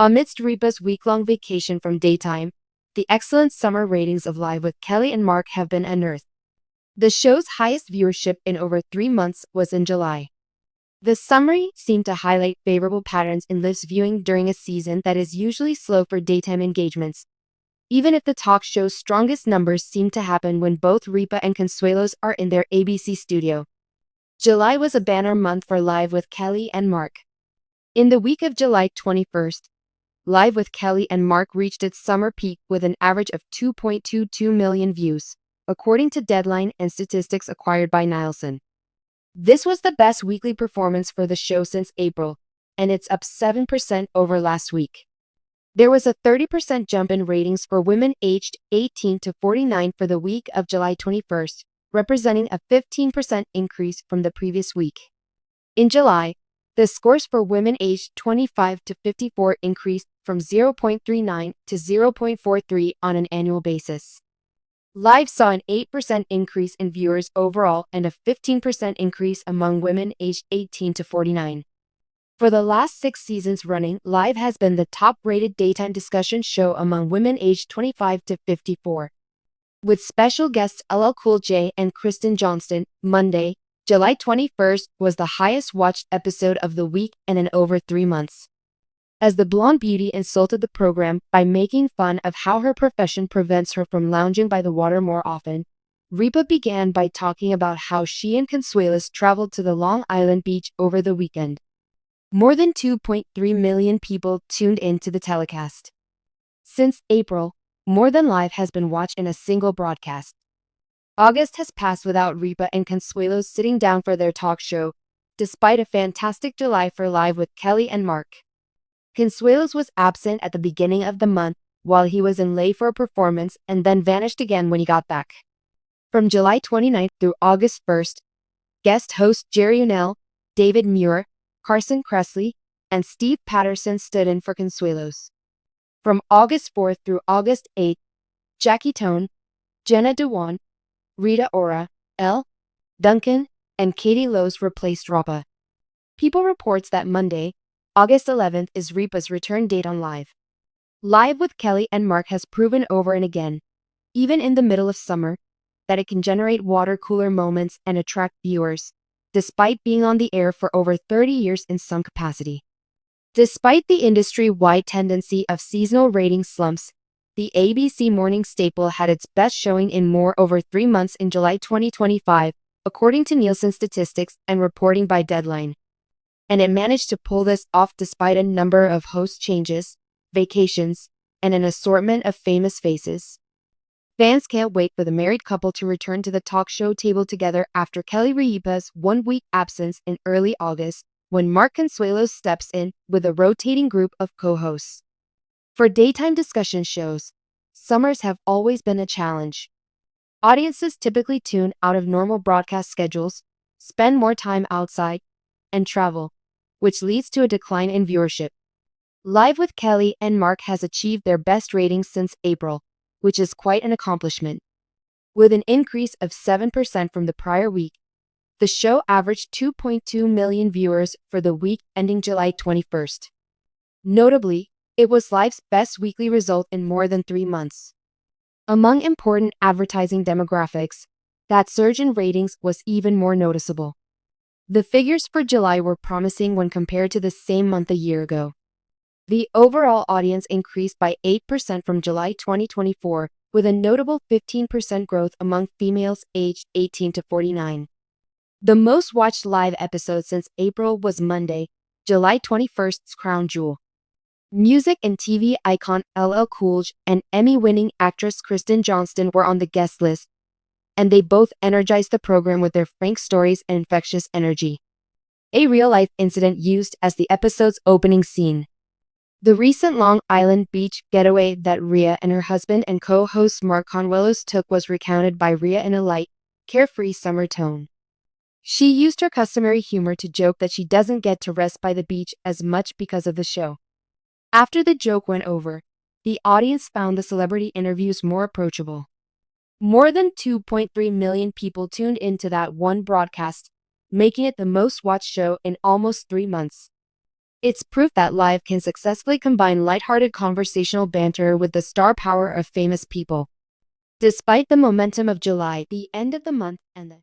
Amidst Ripa's week-long vacation from daytime, the excellent summer ratings of Live with Kelly and Mark have been unearthed. The show's highest viewership in over 3 months was in July. The summary seemed to highlight favorable patterns in Liv's viewing during a season that is usually slow for daytime engagements, even if the talk show's strongest numbers seem to happen when both Ripa and Consuelos are in their ABC studio. July was a banner month for Live with Kelly and Mark. In the week of July 21st, Live with Kelly and Mark reached its summer peak with an average of 2.22 million views, according to Deadline and statistics acquired by Nielsen. This was the best weekly performance for the show since April, and it's up 7% over last week. There was a 30% jump in ratings for women aged 18 to 49 for the week of July 21st, representing a 15% increase from the previous week. In July, the scores for women aged 25 to 54 increased from 0.39 to 0.43 on an annual basis. Live saw an 8% increase in viewers overall and a 15% increase among women aged 18 to 49. For the last 6 seasons running, Live has been the top-rated daytime discussion show among women aged 25 to 54. With special guests LL Cool J and Kristen Johnston, Monday, July 21st was the highest-watched episode of the week and in over 3 months. As the blonde beauty insulted the program by making fun of how her profession prevents her from lounging by the water more often, Ripa began by talking about how she and Consuelos traveled to the Long Island beach over the weekend. More than 2.3 million people tuned in to the telecast. Since April, More Than Live has been watched in a single broadcast. August has passed without Ripa and Consuelos sitting down for their talk show, despite a fantastic July for Live with Kelly and Mark. Consuelos was absent at the beginning of the month while he was in LA for a performance and then vanished again when he got back. From July 29th through August 1st, guest hosts Jerry Unnell, David Muir, Carson Kressley, and Steve Patterson stood in for Consuelos. From August 4th through August 8th, Jackie Tone, Jenna Dewan, Rita Ora, L. Duncan, and Katie Lowes replaced Ripa. People reports that Monday, August 11th is Ripa's return date on Live. Live with Kelly and Mark has proven over and again, even in the middle of summer, that it can generate water cooler moments and attract viewers, despite being on the air for over 30 years in some capacity. Despite the industry-wide tendency of seasonal rating slumps, the ABC morning staple had its best showing in over 3 months in July 2025, according to Nielsen statistics and reporting by Deadline. And it managed to pull this off despite a number of host changes, vacations, and an assortment of famous faces. Fans can't wait for the married couple to return to the talk show table together after Kelly Ripa's 1-week absence in early August, when Mark Consuelos steps in with a rotating group of co-hosts. For daytime discussion shows, summers have always been a challenge. Audiences typically tune out of normal broadcast schedules, spend more time outside, and travel, which leads to a decline in viewership. Live with Kelly and Mark has achieved their best ratings since April, which is quite an accomplishment. With an increase of 7% from the prior week, the show averaged 2.2 million viewers for the week ending July 21st. Notably, it was Live's best weekly result in more than 3 months. Among important advertising demographics, that surge in ratings was even more noticeable. The figures for July were promising when compared to the same month a year ago. The overall audience increased by 8% from July 2024, with a notable 15% growth among females aged 18 to 49. The most watched live episode since April was Monday, July 21st's Crown Jewel. Music and TV icon LL Cool J and Emmy-winning actress Kristen Johnston were on the guest list, and they both energized the program with their frank stories and infectious energy. A real-life incident used as the episode's opening scene. The recent Long Island beach getaway that Rhea and her husband and co-host Mark Consuelos took was recounted by Rhea in a light, carefree summer tone. She used her customary humor to joke that she doesn't get to rest by the beach as much because of the show. After the joke went over, the audience found the celebrity interviews more approachable. More than 2.3 million people tuned into that one broadcast, making it the most watched show in almost 3 months. It's proof that Live can successfully combine lighthearted conversational banter with the star power of famous people. Despite the momentum of July, the end of the month, and the